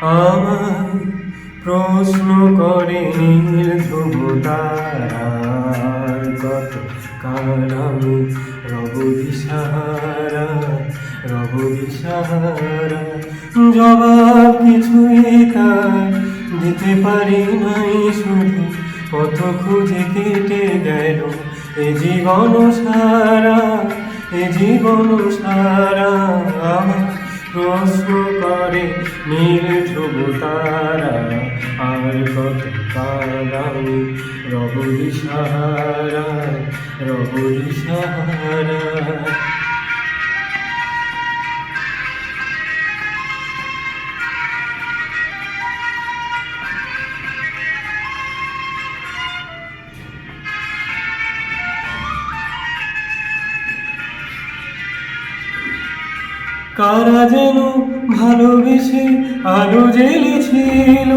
আমায় প্রশ্ন করে নীল ধ্রুব তারার কত কাল আমি রব দিশাহারা, রব দিশাহারা। জবাব কিছুই তার দিতে পারি নাই, শুধু পথ খুঁজে কেটে গেল এ জীবন সারা, এ জীবন সারা। আমার প্রশ্ন করে নীল ধ্রুব তারা আর কত কাল আমি রব দিশাহারা, রব দিশাহারা। কারা যেন ভালোবেসে আলো জ্বেলেছিল,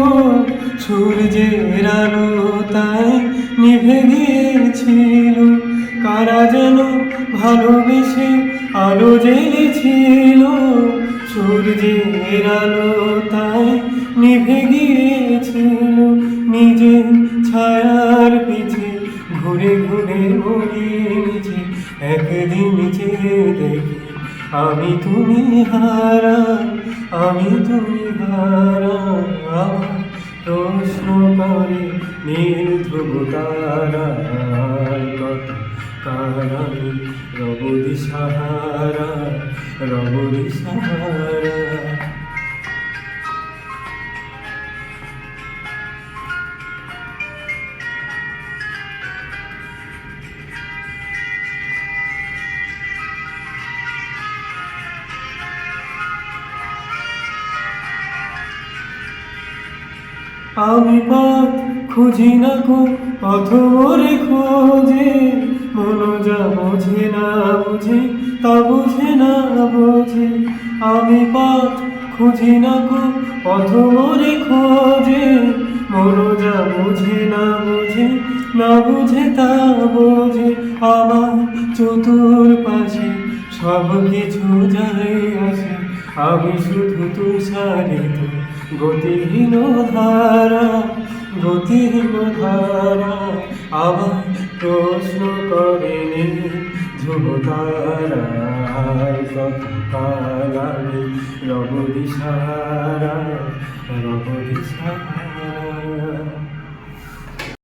সূর্যের আলো তাই নিভে গিয়েছিল। কারা যেন ভালোবেসে আলো জ্বেলেছিল, সূর্যের আলো তাই নিভে গিয়েছিল। নিজের ছায়ার পিছে ঘুরে ঘুরে মরি নিচে, একদিন চেয়ে দেখি আমি তুমি হারা, আমি তুমি হারা। আমার প্রশ্ন করে নীল ধ্রুব তারা কত কাল আমি রব দিশাহারা, রব দিশাহারা। আমি পথ খুঁজি না কো পথ মোরে খোঁজে, মন যা বোঝে না বুঝে তা বুঝে না বোঝে। আমি পথ খুঁজি না কো পথ মোরে খোঁজে, মন যা বুঝে না বুঝে না বুঝে তা বোঝে। আমার চতুর্পাশে সব কিছু যায় আসে, আমি শুধু তুষারিত গতিহীন ধারা, গতিহীন ধারা। আবার প্রশ্ন করে নীল ধ্রুব তারা কত কাল আমি রব দিশাহারা, রব দিশাহারা।